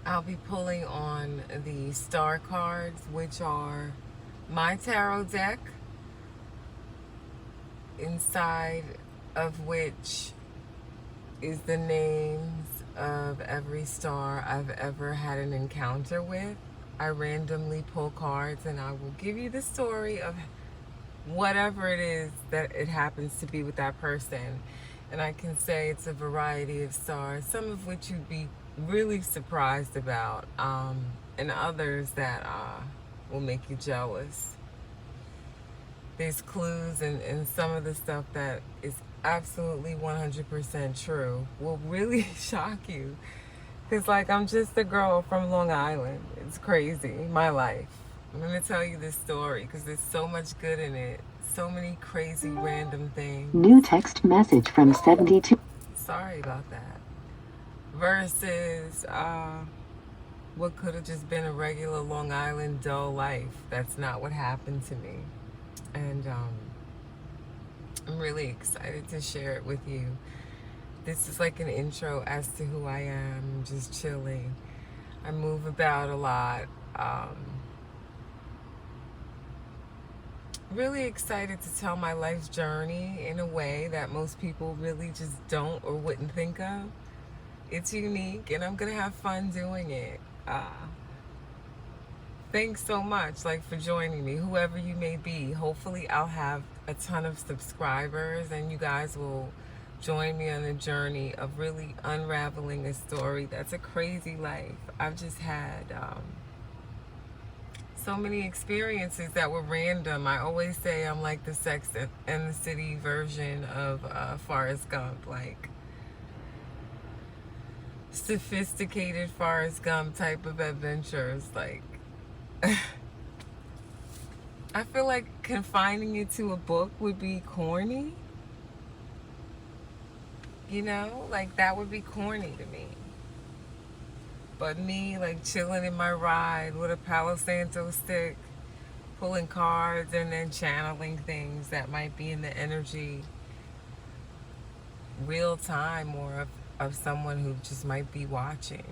I'll be pulling on the star cards, which are my tarot deck, inside of which is the names of every star I've ever had an encounter with. I randomly pull cards and I will give you the story of whatever it is that it happens to be with that person. And I can say it's a variety of stars, some of which you'd be really surprised about, and others that will make you jealous. There's clues and some of the stuff that is absolutely 100% true will really shock you. Because, like, I'm just a girl from Long Island. It's crazy, my life. I'm going to tell you this story because there's so much good in it. So many crazy random things. New text message from 72. Sorry about that. Versus what could have just been a regular Long Island dull life. That's not what happened to me. And I'm really excited to share it with you. This is like an intro as to who I am. I'm just chilling. I move about a lot. Really excited to tell my life's journey in a way that most people really just don't or wouldn't think of. It's unique and I'm gonna have fun doing it. Thanks so much, like, for joining me, whoever you may be. Hopefully I'll have a ton of subscribers and you guys will join me on a journey of really unraveling a story that's a crazy life. I've just had so many experiences that were random. I always say I'm like the Sex and the City version of Forrest Gump, like sophisticated Forrest Gump type of adventures. Like, I feel like confining it to a book would be corny. You know, like that would be corny to me. But me, like, chilling in my ride with a Palo Santo stick, pulling cards and then channeling things that might be in the energy real time, or of someone who just might be watching.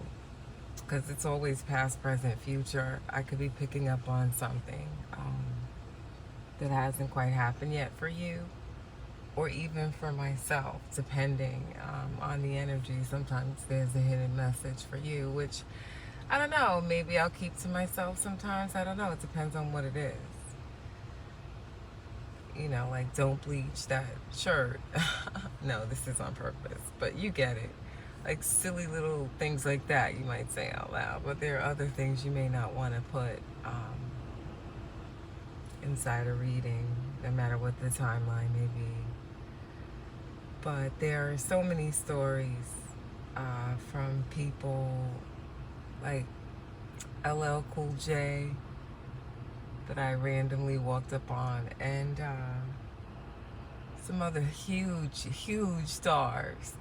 Because it's always past, present, future. I could be picking up on something that hasn't quite happened yet for you, or even for myself, depending on the energy. Sometimes there's a hidden message for you, which, I don't know, maybe I'll keep to myself sometimes. I don't know. It depends on what it is. You know, like, don't bleach that shirt. No, this is on purpose, but you get it. Like, silly little things like that you might say out loud, but there are other things you may not want to put inside a reading, no matter what the timeline may be. But there are so many stories from people like LL Cool J that I randomly walked up on, and some other huge stars,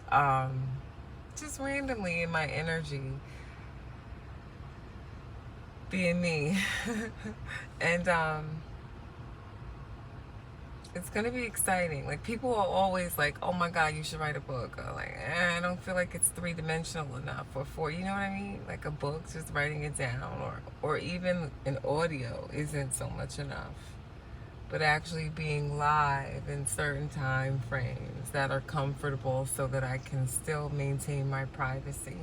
just randomly in my energy, being me. And it's gonna be exciting. Like, people are always like, "Oh my God, you should write a book." Or like, I don't feel like it's three-dimensional enough, or four. You know what I mean? Like, a book, just writing it down, or even an audio isn't so much enough. But actually being live in certain time frames that are comfortable, so that I can still maintain my privacy.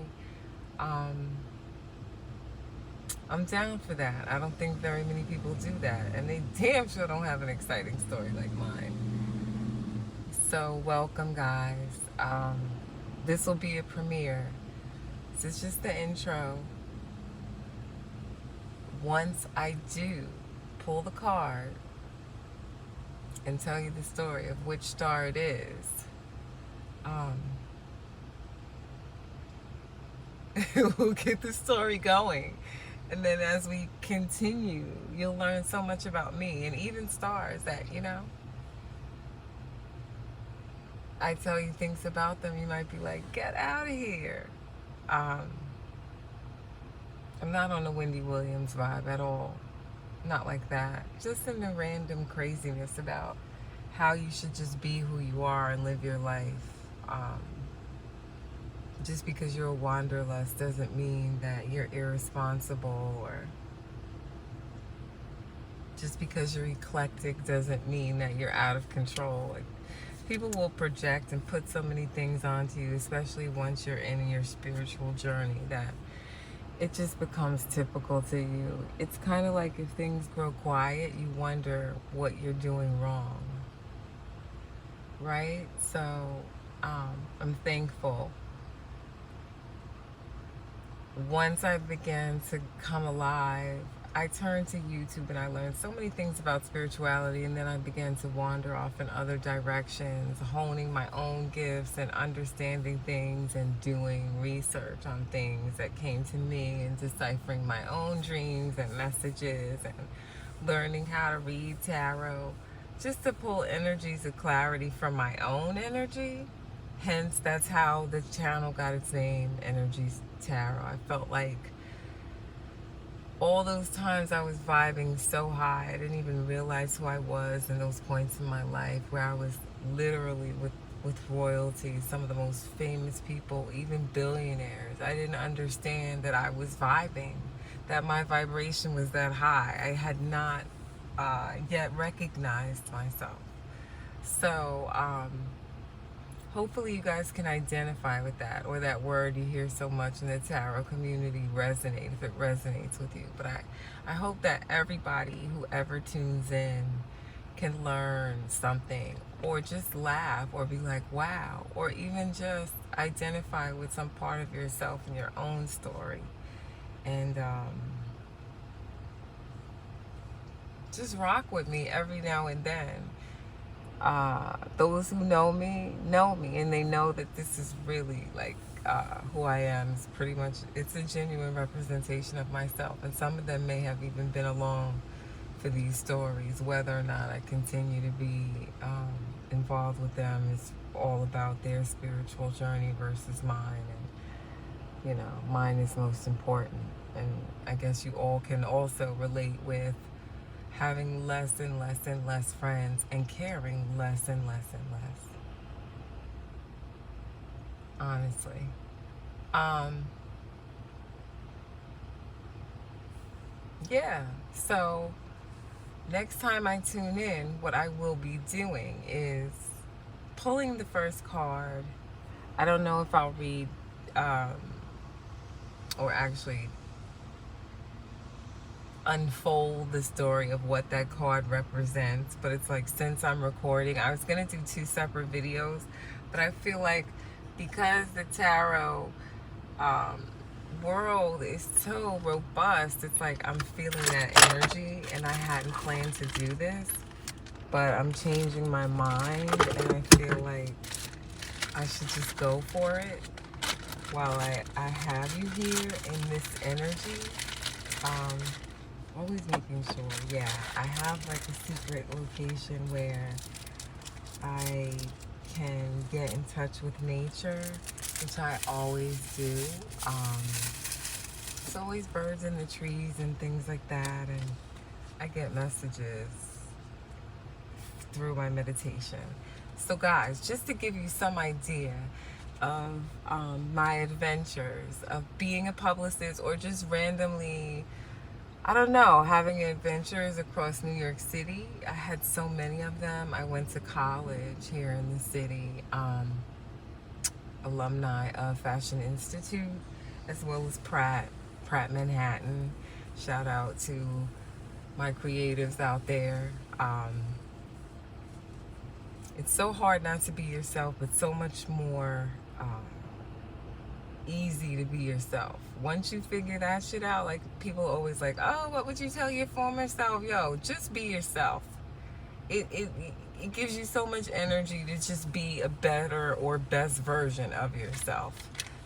I'm down for that. I don't think very many people do that, and they damn sure don't have an exciting story like mine. So welcome, guys. This will be a premiere. This is just the intro. Once I do pull the card and tell you the story of which star it is, we'll get the story going. And then as we continue, you'll learn so much about me and even stars that, I tell you things about them, you might be like, get out of here. I'm not on the Wendy Williams vibe at all. Not like that. Just in the random craziness about how you should just be who you are and live your life. Just because you're a wanderlust doesn't mean that you're irresponsible, or just because you're eclectic doesn't mean that you're out of control. Like, people will project and put so many things onto you, especially once you're in your spiritual journey, that it just becomes typical to you. It's kind of like if things grow quiet, you wonder what you're doing wrong, right? So I'm thankful. Once I began to come alive, I turned to YouTube and I learned so many things about spirituality, and then I began to wander off in other directions, honing my own gifts and understanding things and doing research on things that came to me, and deciphering my own dreams and messages, and learning how to read tarot, just to pull energies of clarity from my own energy. Hence, that's how the channel got its name, Energies Tarot. I felt like all those times I was vibing so high, I didn't even realize who I was in those points in my life where I was literally with royalty, some of the most famous people, even billionaires. I didn't understand that I was vibing, that my vibration was that high. I had not yet recognized myself. So, hopefully you guys can identify with that, or that word you hear so much in the tarot community resonate, if it resonates with you. But I hope that everybody who ever tunes in can learn something, or just laugh, or be like, wow, or even just identify with some part of yourself in your own story. And just rock with me every now and then. Those who know me, and they know that this is really like who I am. Is pretty much, it's a genuine representation of myself, and some of them may have even been along for these stories. Whether or not I continue to be involved with them is all about their spiritual journey versus mine, and mine is most important. And I guess you all can also relate with having less and less and less friends, and caring less and less and less. Honestly. Yeah. So next time I tune in, what I will be doing is pulling the first card. I don't know if I'll read, or actually unfold the story of what that card represents, but it's like, since I'm recording, I was gonna do 2 separate videos, but I feel like because the tarot world is so robust, it's like I'm feeling that energy, and I hadn't planned to do this, but I'm changing my mind, and I feel like I should just go for it while I have you here in this energy. Always making sure, yeah, I have like a secret location where I can get in touch with nature, which I always do. It's always birds in the trees and things like that, and I get messages through my meditation. So guys, just to give you some idea of my adventures of being a publicist, or just randomly, I don't know, having adventures across New York City. I had so many of them. I went to college here in the city, alumni of Fashion Institute, as well as Pratt Manhattan. Shout out to my creatives out there. It's so hard not to be yourself, but so much more easy to be yourself. Once you figure that shit out, like, people always like, oh, what would you tell your former self? Yo, just be yourself. It gives you so much energy to just be a better or best version of yourself.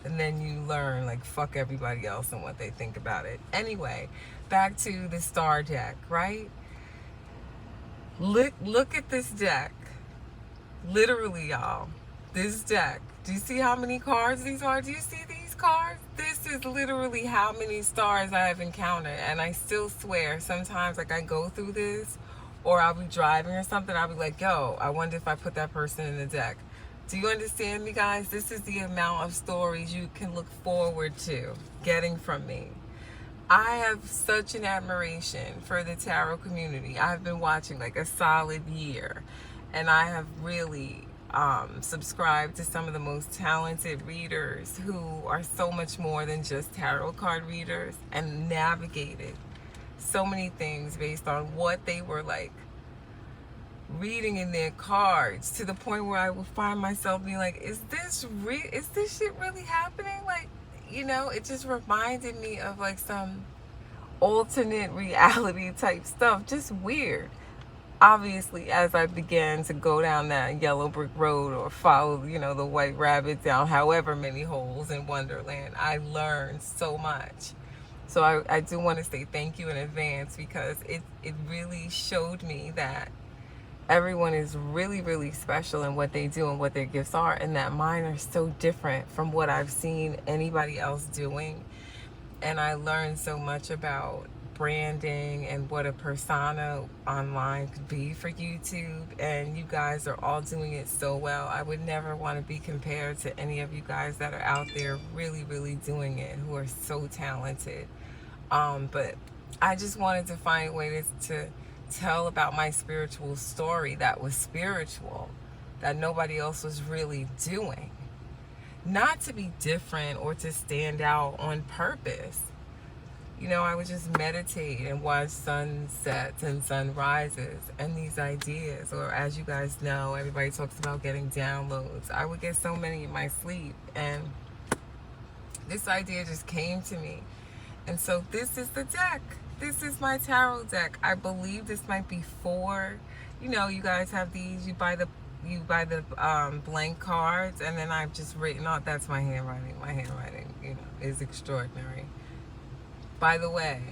And then you learn, like, fuck everybody else and what they think about it. Anyway, back to the star deck, right? Look at this deck. Literally, y'all. This deck. Do you see how many cards these are? Do you see these cards? This is literally how many stars I have encountered. And I still swear, sometimes, like, I go through this, or I'll be driving or something, I'll be like, yo, I wonder if I put that person in the deck. Do you understand me, guys? This is the amount of stories you can look forward to getting from me. I have such an admiration for the tarot community. I've been watching like a solid year, and I have really subscribed to some of the most talented readers who are so much more than just tarot card readers, and navigated so many things based on what they were like reading in their cards, to the point where I will find myself being like, is this shit really happening? Like, it just reminded me of like some alternate reality type stuff. Just weird. Obviously, as I began to go down that yellow brick road, or follow, the white rabbit down however many holes in Wonderland, I learned so much. So I do want to say thank you in advance, because it really showed me that everyone is really, really special in what they do and what their gifts are, and that mine are so different from what I've seen anybody else doing. And I learned so much about branding and what a persona online could be for YouTube, and you guys are all doing it so well. I would never want to be compared to any of you guys that are out there really, really doing it, who are so talented. But I just wanted to find a way to tell about my spiritual story that was spiritual, that nobody else was really doing. Not to be different or to stand out on purpose. I would just meditate and watch sunsets and sunrises, and these ideas, or as you guys know, everybody talks about getting downloads. I would get so many in my sleep, and this idea just came to me. And so this is the deck. This is my tarot deck. I believe this might be 4. You guys have these. You buy the blank cards, and then I've just written out. That's my handwriting. My handwriting, is extraordinary. By the way,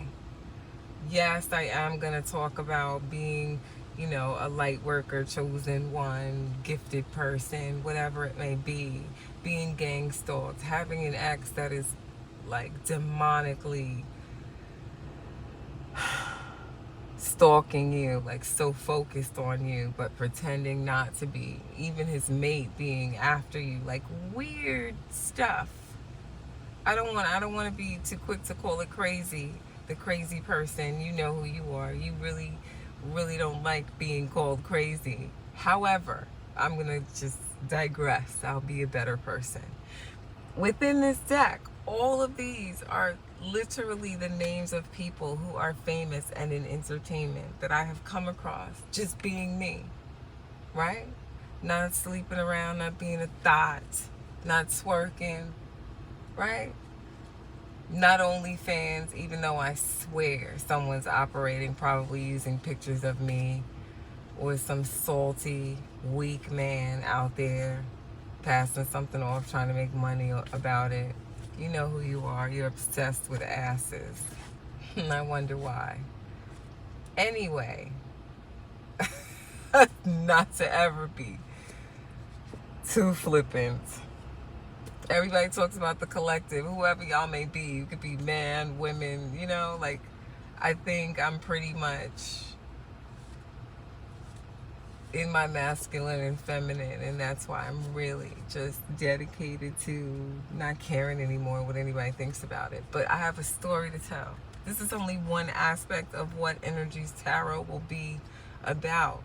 yes, I am gonna talk about being, a light worker, chosen one, gifted person, whatever it may be, being gang stalked, having an ex that is like demonically stalking you, like so focused on you, but pretending not to be. Even his mate being after you, like weird stuff. I don't want to be too quick to call it crazy. The crazy person, you know who you are. You really, really don't like being called crazy. However, I'm gonna just digress. I'll be a better person. Within this deck, all of these are literally the names of people who are famous and in entertainment that I have come across, just being me, right? Not sleeping around, not being a thought, not twerking, right? Not OnlyFans, even though I swear someone's operating, probably using pictures of me, or some salty, weak man out there passing something off, trying to make money about it. You know who you are. You're obsessed with asses. And I wonder why. Anyway, not to ever be too flippant. Everybody talks about the collective, whoever y'all may be. You could be man, women, like, I think I'm pretty much in my masculine and feminine, and that's why I'm really just dedicated to not caring anymore what anybody thinks about it. But I have a story to tell. This is only one aspect of what Energies Tarot will be about.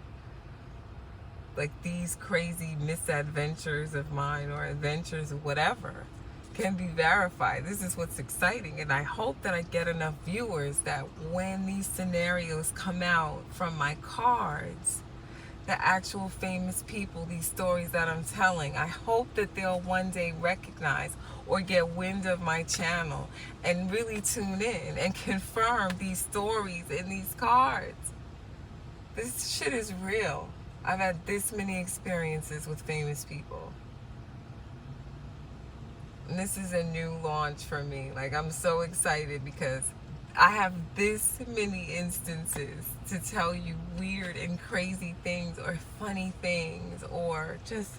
Like, these crazy misadventures of mine, or adventures, or whatever, can be verified. This is what's exciting, and I hope that I get enough viewers that when these scenarios come out from my cards, the actual famous people, these stories that I'm telling, I hope that they'll one day recognize or get wind of my channel and really tune in and confirm these stories in these cards. This shit is real. I've had this many experiences with famous people. And this is a new launch for me. Like, I'm so excited because I have this many instances to tell you weird and crazy things, or funny things, or just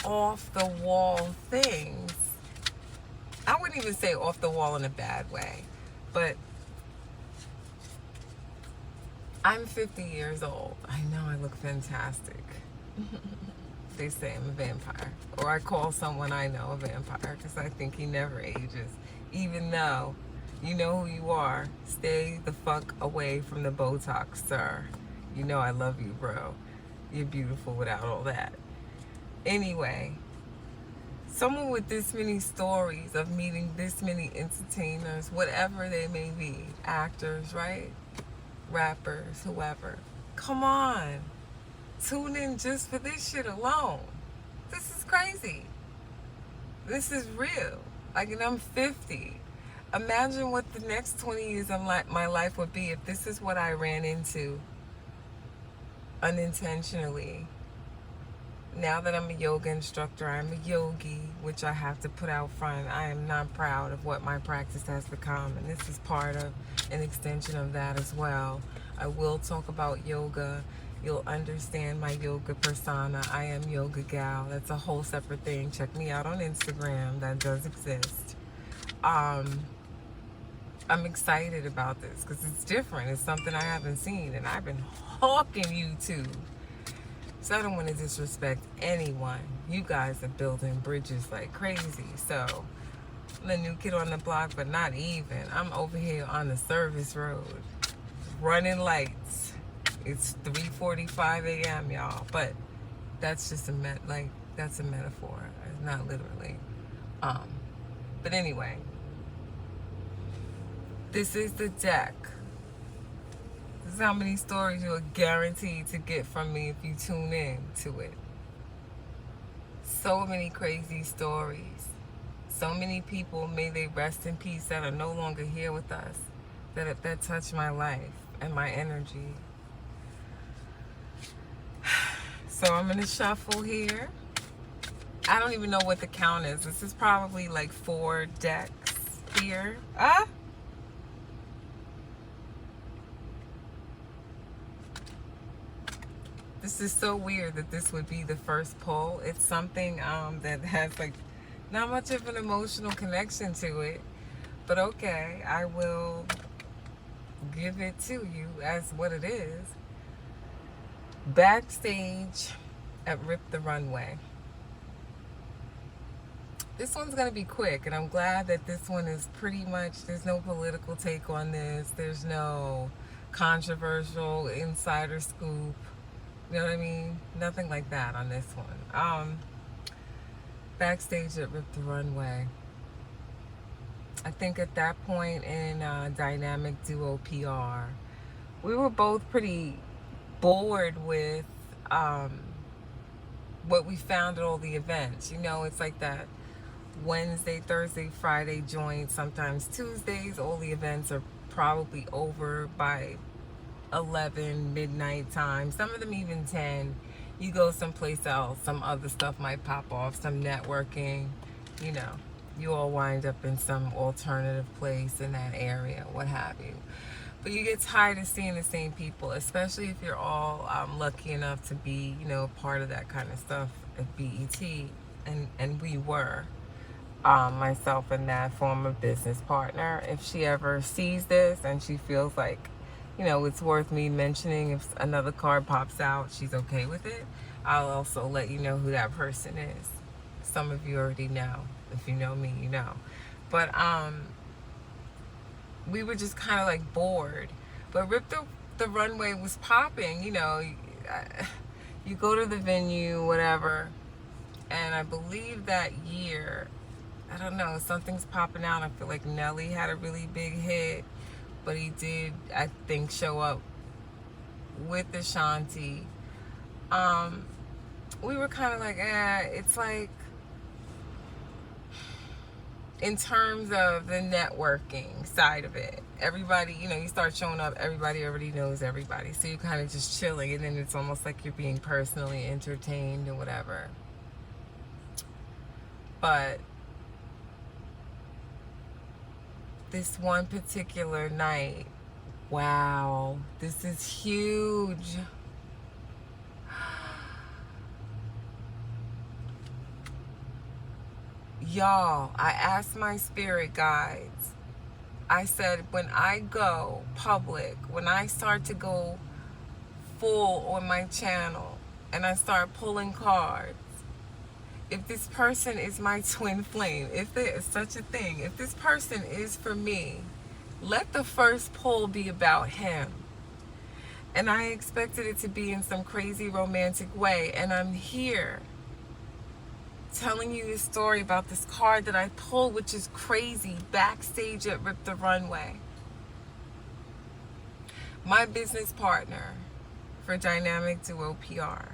off the wall things. I wouldn't even say off the wall in a bad way, but I'm 50 years old. I know I look fantastic. they say I'm a vampire. Or I call someone I know a vampire because I think he never ages. Even though you know who you are, stay the fuck away from the Botox, sir. You know I love you, bro. You're beautiful without all that. Anyway, someone with this many stories of meeting this many entertainers, whatever they may be, actors, right? Rappers, whoever. Come on. Tune in just for this shit alone. This is crazy. This is real. Like, and I'm 50. Imagine what the next 20 years of my life would be if this is what I ran into unintentionally. Now that I'm a yoga instructor, I'm a yogi, which I have to put out front. I am not proud of what my practice has become, and this is part of an extension of that as well. I will talk about yoga. You'll understand my yoga persona. I am Yoga Gal. That's a whole separate thing. Check me out on Instagram. That does exist. I'm excited about this because it's different. It's something I haven't seen, and I've been hawking YouTube. So I don't want to disrespect anyone. You guys are building bridges like crazy. So I'm the new kid on the block, but not even. I'm over here on the service road, running lights. It's 3:45 a.m., y'all. But that's just that's a metaphor. It's not literally. But anyway, this is the deck. This is how many stories you are guaranteed to get from me if you tune in to it. So many crazy stories. So many people, may they rest in peace, that are no longer here with us, that touched my life and my energy. So I'm gonna shuffle here. I don't even know what the count is. This is probably like 4 decks here. This is so weird that this would be the first pull. It's something that has like not much of an emotional connection to it, but okay, I will give it to you as what it is. Backstage at Rip the Runway. This one's gonna be quick, and I'm glad that this one is pretty much, there's no political take on this. There's no controversial insider scoop. You know what I mean? Nothing like that on this one. Backstage at Rip the Runway. I think at that point in Dynamic Duo PR, we were both pretty bored with what we found at all the events. You know, it's like that Wednesday, Thursday, Friday joint, sometimes Tuesdays. All the events are probably over by 11 midnight time, some of them even 10. You go someplace else, some other stuff might pop off, some networking, you know, you all wind up in some alternative place in that area, what have you. But you get tired of seeing the same people, especially if you're all lucky enough to be, you know, part of that kind of stuff at BET. And we were, myself and that former business partner. If she ever sees this and she feels like, you know, it's worth me mentioning, if another card pops out, she's okay with it, I'll also let you know who that person is. Some of you already know. If you know me, you know. But we were just kind of like bored. But Rip the Runway was popping, you know. You go to the venue, whatever, and I believe that year, I don't know, something's popping out. I feel like Nelly had a really big hit. But he did, I think, show up with Ashanti. We were kind of like, it's like, in terms of the networking side of it, everybody, you know, you start showing up, everybody already knows everybody. So you're kind of just chilling, and then it's almost like you're being personally entertained or whatever. But this one particular night, wow, this is huge. Y'all, I asked my spirit guides, I said, when I go public, when I start to go full on my channel, and I start pulling cards. If this person is my twin flame, if there is such a thing, if this person is for me, let the first pull be about him. And I expected it to be in some crazy romantic way, and I'm here telling you this story about this card that I pulled, which is crazy, backstage at Rip the Runway. My business partner for Dynamic Duo PR,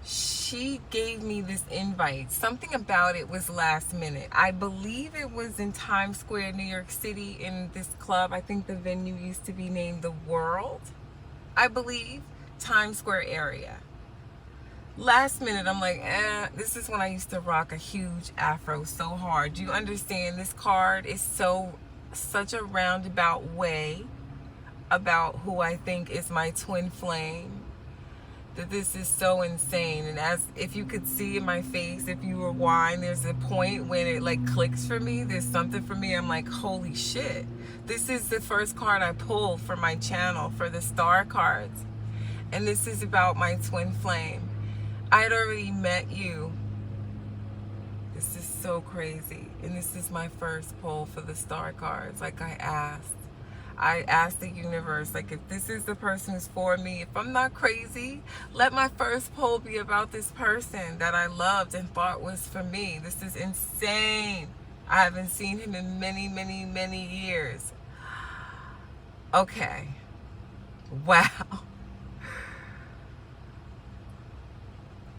she gave me this invite. Something about it was last minute. I believe it was in Times Square, New York City, in this club. I think the venue used to be named The World, I believe. Times Square area. Last minute, I'm like, this is when I used to rock a huge afro so hard. Do you understand? This card is such a roundabout way about who I think is my twin flame, that this is so insane. And as if you could see in my face, if you rewind, there's a point when it like clicks for me. There's something for me. I'm like, holy shit. This is the first card I pulled for my channel, for the star cards. And this is about my twin flame. I had already met you. This is so crazy. And this is my first pull for the star cards. Like I asked the universe, like, if this is the person who's for me, if I'm not crazy, let my first pull be about this person that I loved and thought was for me. This is insane. I haven't seen him in many, many, many years. Okay. Wow.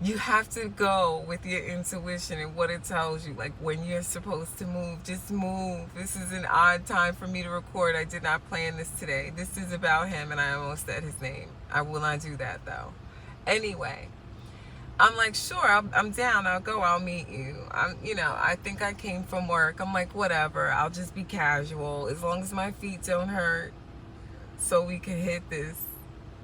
You have to go with your intuition and what it tells you. Like when you're supposed to move, just move. This is an odd time for me to record. I did not plan this today. This is about him, and I almost said his name. I will not do that though. Anyway, I'm like, sure, I'm down. I'll go. I'll meet you. I think I came from work. I'm like, whatever. I'll just be casual as long as my feet don't hurt, so we can hit this.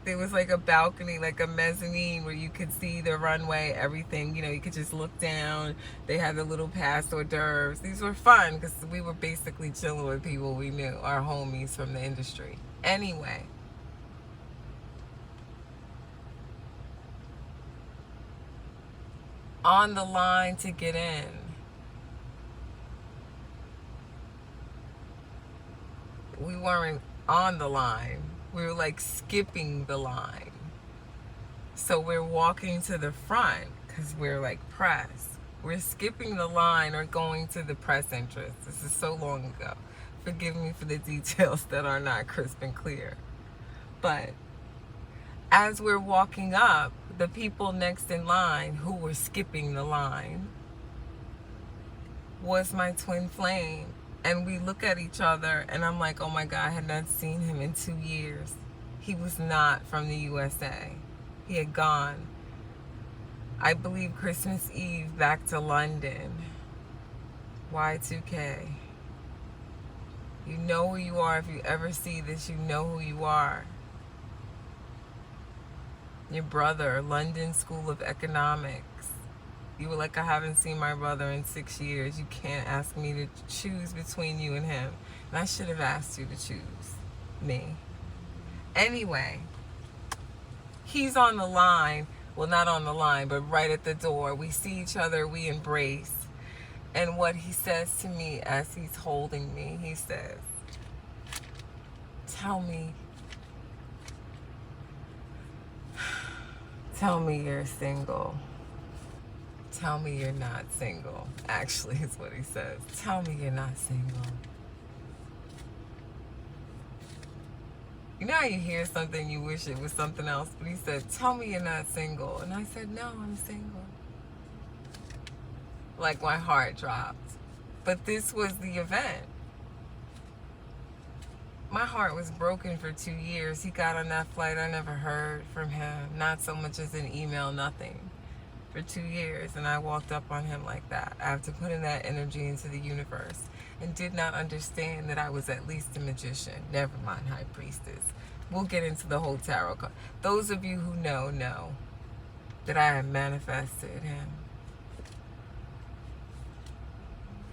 There was like a balcony, like a mezzanine where you could see the runway, everything. You could just look down. They had the little past hors d'oeuvres. These were fun because we were basically chilling with people we knew, our homies from the industry. Anyway. On the line to get in. We weren't on the line. We were like skipping the line. So we're walking to the front because we're like press. We're skipping the line or going to the press entrance. This is so long ago. Forgive me for the details that are not crisp and clear. But as we're walking up, the people next in line who were skipping the line was my twin flame. And we look at each other, and I'm like, oh my God, I had not seen him in 2 years. He was not from the USA. He had gone, I believe, Christmas Eve back to London. Y2K. You know who you are. If you ever see this, you know who you are. Your brother, London School of Economics. You were like, I haven't seen my brother in 6 years. You can't ask me to choose between you and him. And I should have asked you to choose me. Anyway, he's on the line. Well, not on the line, but right at the door. We see each other. We embrace. And what he says to me as he's holding me, he says, tell me you're single. Tell me you're not single. Actually, is what he says. Tell me you're not single. You know how you hear something, you wish it was something else, but he said, tell me you're not single. And I said, no, I'm single. Like my heart dropped. But this was the event. My heart was broken for 2 years. He got on that flight. I never heard from him. Not so much as an email, nothing. For 2 years, and I walked up on him like that after putting that energy into the universe, and did not understand that I was at least a magician. Never mind, high priestess. We'll get into the whole tarot card. Those of you who know that I have manifested him.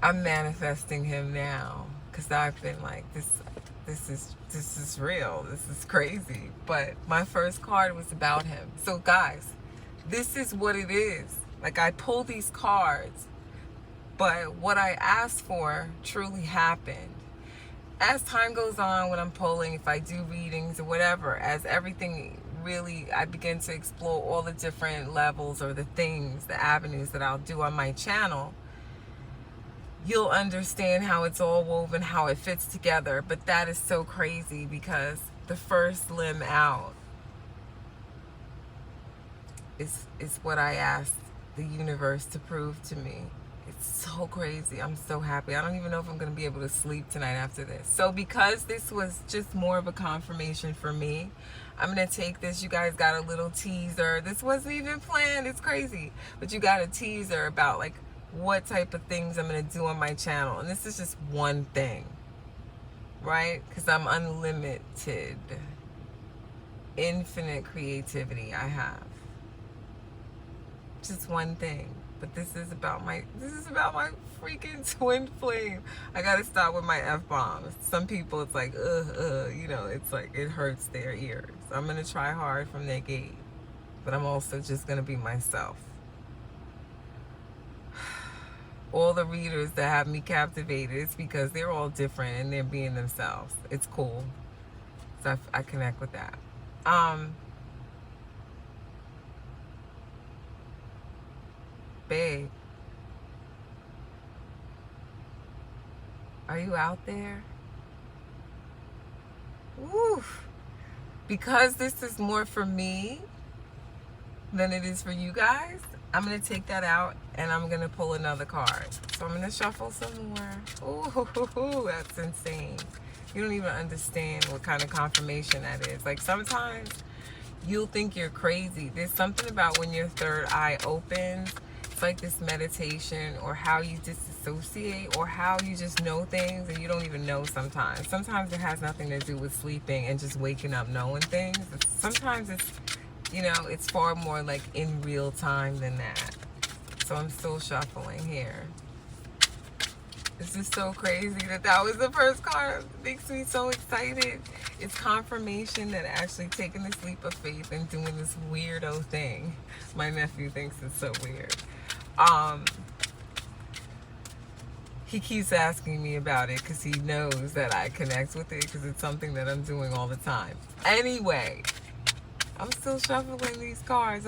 I'm manifesting him now because I've been like, this is real. This is crazy. But my first card was about him. So guys, This is what it is. Like, I pull these cards, but what I asked for truly happened. As time goes on, when I'm pulling, if I do readings or whatever, as everything really, I begin to explore all the different levels or the things, the avenues that I'll do on my channel, you'll understand how it's all woven, how it fits together. But that is so crazy because the first limb out is what I asked the universe to prove to me. It's so crazy. I'm so happy. I don't even know if I'm going to be able to sleep tonight after this. So because this was just more of a confirmation for me, I'm going to take this. You guys got a little teaser. This wasn't even planned. It's crazy. But you got a teaser about like what type of things I'm going to do on my channel. And this is just one thing, right? Because I'm unlimited. Infinite creativity I have. Just one thing. But this is about my freaking twin flame. I gotta stop with my F-bombs. Some people, it's like, you know, it's like, it hurts their ears. I'm gonna try hard from that gate. But I'm also just gonna be myself. All the readers that have me captivated, it's because they're all different and they're being themselves. It's cool. So I connect with that. Babe, are you out there? Woo! Because this is more for me than it is for you guys, I'm going to take that out and I'm going to pull another card. So I'm going to shuffle some more. Ooh, that's insane. You don't even understand what kind of confirmation that is. Like, sometimes you'll think you're crazy. There's something about when your third eye opens. It's like this meditation, or how you disassociate, or how you just know things and you don't even know sometimes. Sometimes it has nothing to do with sleeping and just waking up knowing things. Sometimes it's, you know, it's far more like in real time than that. So I'm still shuffling here. It's just so crazy that was the first card. It makes me so excited. It's confirmation that actually taking this leap of faith and doing this weirdo thing. My nephew thinks it's so weird. He keeps asking me about it because he knows that I connect with it because it's something that I'm doing all the time. Anyway, I'm still shuffling these cards.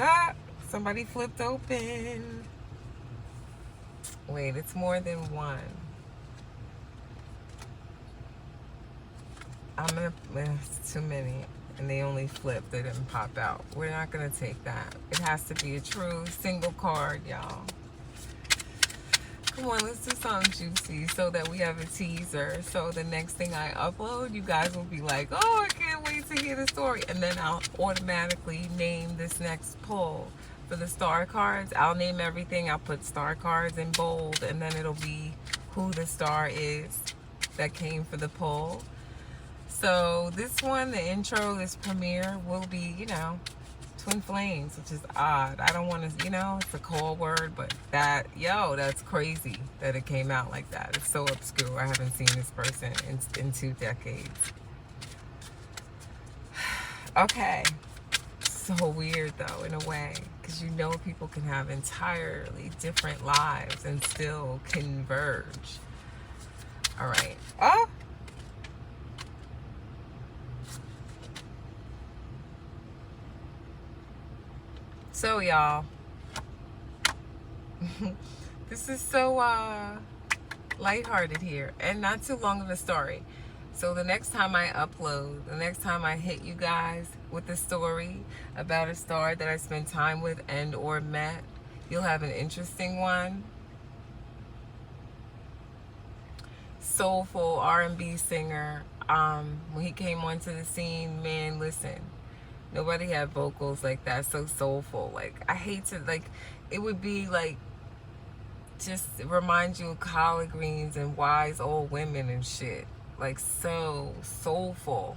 Somebody flipped open. Wait, it's more than one. It's too many. And they only flipped. They didn't pop out. We're not going to take that. It has to be a true single card, y'all. Come on, let's do something juicy so that we have a teaser. So the next thing I upload, you guys will be like, oh, I can't wait to hear the story. And then I'll automatically name this next pull. For the star cards, I'll name everything. I'll put star cards in bold. And then it'll be who the star is that came for the pull. So this one, the intro, this premiere will be, you know, twin flames, which is odd. I don't want to, you know, it's a call word, but that's crazy that it came out like that. It's so obscure. I haven't seen this person in 2 decades. Okay. So weird though, in a way, because you know people can have entirely different lives and still converge. All right. Oh! So y'all, this is so lighthearted here and not too long of a story. So the next time I upload, the next time I hit you guys with a story about a star that I spent time with and or met, you'll have an interesting one. Soulful R&B singer. When he came onto the scene, man, listen. Nobody had vocals like that, so soulful. Like, I hate to, like, it would be like, just remind you of collard greens and wise old women and shit. Like, so soulful.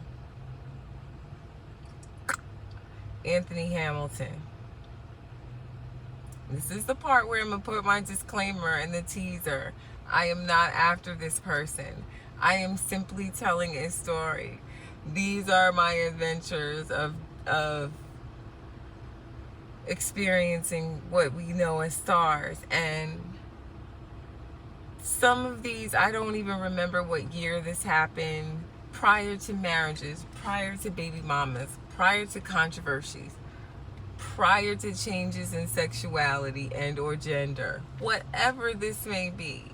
Anthony Hamilton. This is the part where I'm going to put my disclaimer in the teaser. I am not after this person. I am simply telling a story. These are my adventures of experiencing what we know as stars. And some of these, I don't even remember what year this happened, prior to marriages, prior to baby mamas, prior to controversies, prior to changes in sexuality and or gender, whatever this may be,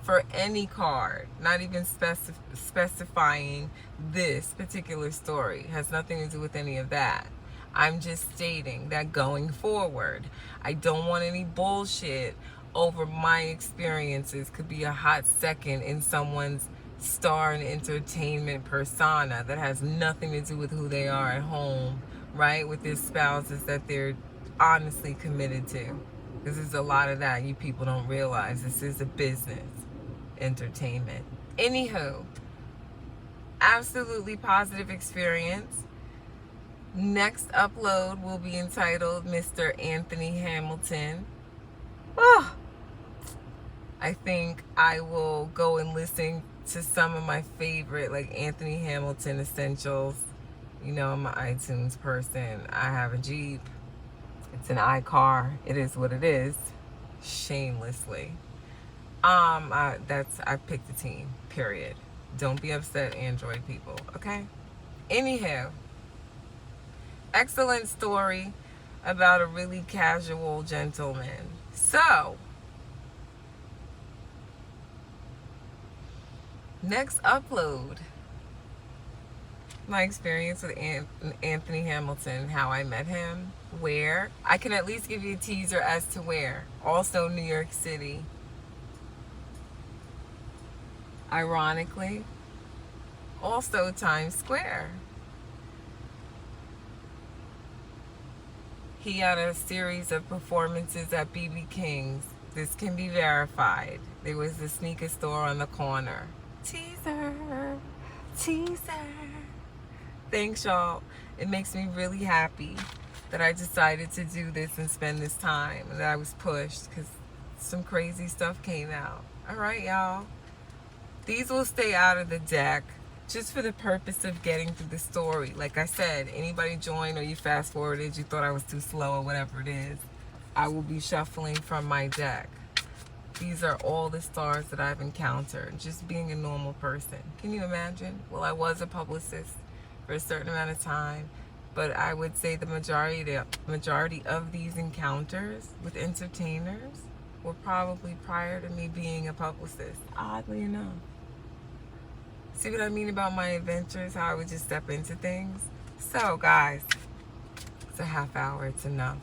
for any card, not even specifying this particular story, has nothing to do with any of that. I'm just stating that going forward, I don't want any bullshit over my experiences. Could be a hot second in someone's star and entertainment persona that has nothing to do with who they are at home, right? With their spouses that they're honestly committed to. Because there's a lot of that you people don't realize. This is a business. Entertainment. Anywho, absolutely positive experience. Next upload will be entitled Mr. Anthony Hamilton. Oh, I think I will go and listen to some of my favorite, like Anthony Hamilton essentials. You know, I'm an iTunes person. I have a Jeep. It's an iCar. It is what it is. Shamelessly. I picked a team, period. Don't be upset, Android people, okay? Anyhow, excellent story about a really casual gentleman. So, next upload, my experience with Anthony Hamilton, how I met him, where. I can at least give you a teaser as to where. Also, New York City. Ironically, also Times Square. He had a series of performances at BB King's. This can be verified. There was a sneaker store on the corner. Teaser. Thanks, y'all. It makes me really happy that I decided to do this and spend this time, and that I was pushed because some crazy stuff came out. All right, y'all. These will stay out of the deck just for the purpose of getting through the story. Like I said, anybody joined or you fast forwarded, you thought I was too slow or whatever it is, I will be shuffling from my deck. These are all the stars that I've encountered, just being a normal person. Can you imagine? Well, I was a publicist for a certain amount of time, but I would say the majority of these encounters with entertainers were probably prior to me being a publicist, oddly enough. See what I mean about my adventures, how I would just step into things? So, guys, it's a half hour, it's enough.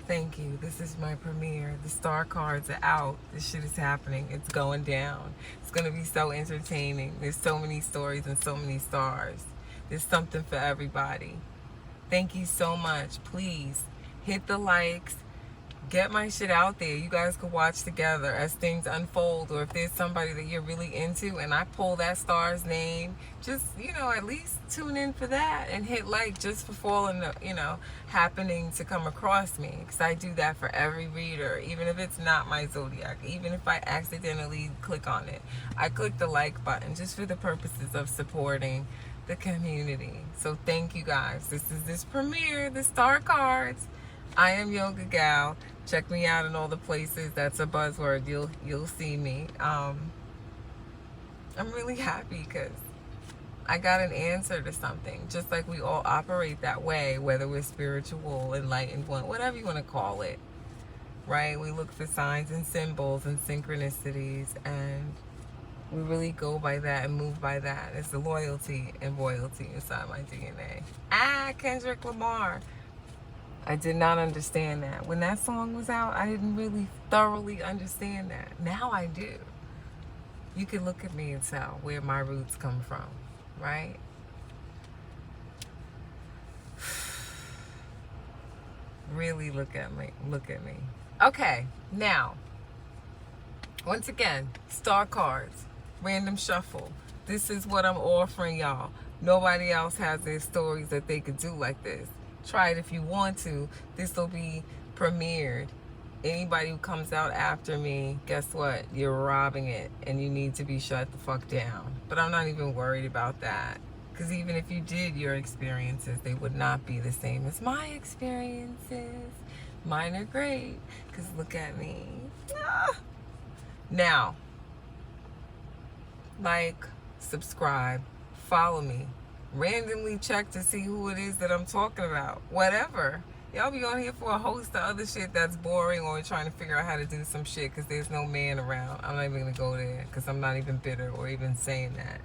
Thank you. This is my premiere. The star cards are out. This shit is happening. It's going down. It's going to be so entertaining. There's so many stories and so many stars. There's something for everybody. Thank you so much. Please hit the likes. Get my shit out there. You guys can watch together as things unfold, or if there's somebody that you're really into and I pull that star's name, just, at least tune in for that and hit like just for falling, happening to come across me, because I do that for every reader, even if it's not my zodiac, even if I accidentally click on it. I click the like button just for the purposes of supporting the community. So thank you guys. This is this premiere, the star cards. I am Yoga Gal. Check me out in all the places. That's a buzzword. You'll see me. I'm really happy because I got an answer to something. Just like we all operate that way, whether we're spiritual, enlightened, whatever you want to call it, right? We look for signs and symbols and synchronicities, and we really go by that and move by that. It's the loyalty and royalty inside my DNA. Kendrick Lamar. I did not understand that. When that song was out, I didn't really thoroughly understand that. Now I do. You can look at me and tell where my roots come from, right? Really look at me. Okay, now, once again, star cards, random shuffle. This is what I'm offering y'all. Nobody else has their stories that they could do like this. Try it if you want to. This will be premiered. Anybody who comes out after me, guess what? You're robbing it, and you need to be shut the fuck down. But I'm not even worried about that. Because even if you did your experiences, they would not be the same as my experiences. Mine are great. Because look at me. Ah. Now, like, subscribe, follow me, randomly check to see who it is that I'm talking about. Whatever. Y'all be on here for a host of other shit that's boring, or trying to figure out how to do some shit because there's no man around. I'm not even going to go there because I'm not even bitter or even saying that.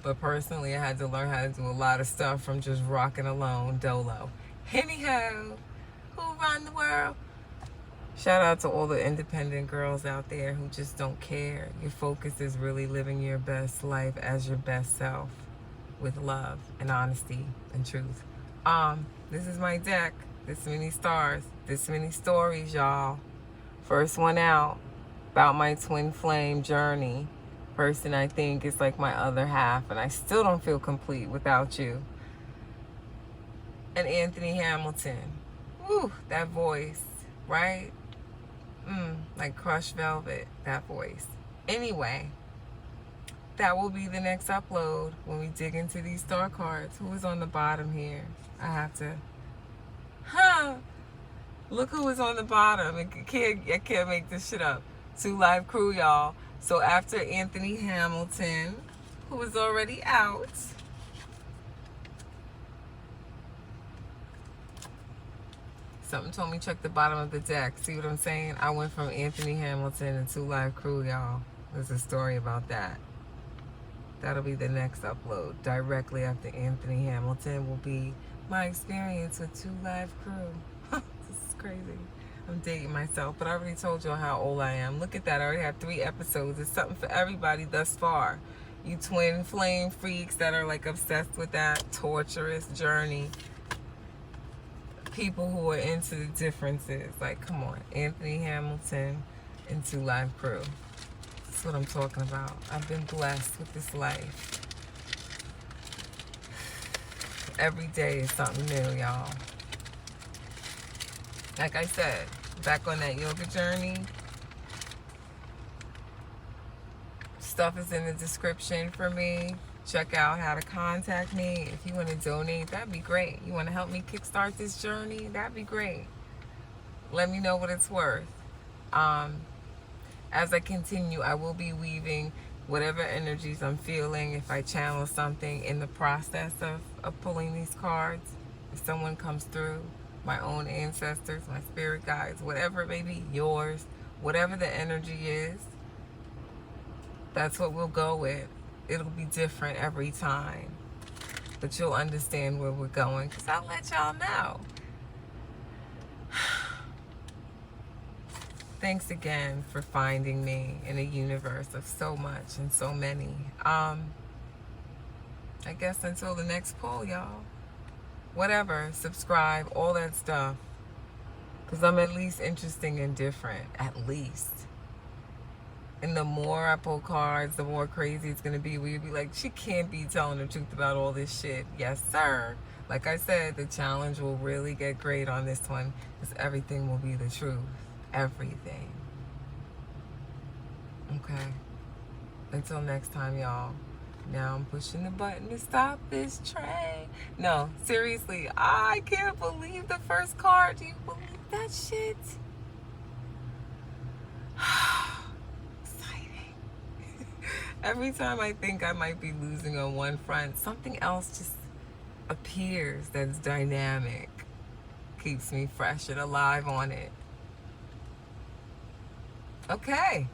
But personally, I had to learn how to do a lot of stuff from just rocking alone, dolo. Anyhow, who run the world? Shout out to all the independent girls out there who just don't care. Your focus is really living your best life as your best self with love and honesty and truth. This is my deck. This many stars. This many stories, y'all. First one out about my twin flame journey. Person I think is like my other half, and I still don't feel complete without you. And Anthony Hamilton. Woo, that voice, right? Like crushed velvet, that voice. Anyway, that will be the next upload when we dig into these star cards. Who is on the bottom here? I have to. Look who is on the bottom. I can't make this shit up. 2 Live Crew, y'all. So after Anthony Hamilton, who is already out, something told me check the bottom of the deck. See what I'm saying? I went from Anthony Hamilton and 2 Live Crew, y'all. There's a story about that. That'll be the next upload. Directly after Anthony Hamilton will be my experience with 2 Live Crew. This is crazy. I'm dating myself, but I already told y'all how old I am. Look at that. I already have 3 episodes. It's something for everybody thus far. You twin flame freaks that are like obsessed with that torturous journey. People who are into the differences. Like, come on. Anthony Hamilton and 2 Live Crew. That's what I'm talking about. I've been blessed with this life. Every day is something new, y'all. Like I said, back on that yoga journey, stuff is in the description for me. Check out how to contact me. If you want to donate, that'd be great. You want to help me kickstart this journey? That'd be great. Let me know what it's worth. As I continue, I will be weaving whatever energies I'm feeling. If I channel something in the process of pulling these cards, if someone comes through, my own ancestors, my spirit guides, whatever it may be, yours, whatever the energy is, that's what we'll go with. It'll be different every time, but you'll understand where we're going because I'll let y'all know. Thanks again for finding me in a universe of so much and so many. I guess until the next poll, y'all. Whatever, subscribe, all that stuff. Because I'm at least interesting and different, at least. And the more I pull cards, the more crazy it's going to be. We'll be like, she can't be telling the truth about all this shit. Yes, sir. Like I said, the challenge will really get great on this one. Because everything will be the truth. Everything. Okay. Until next time, y'all. Now I'm pushing the button to stop this train. No, seriously, I can't believe the first card. Do you believe that shit? Exciting. Every time I think I might be losing on one front, something else just appears that's dynamic. Keeps me fresh and alive on it. Okay.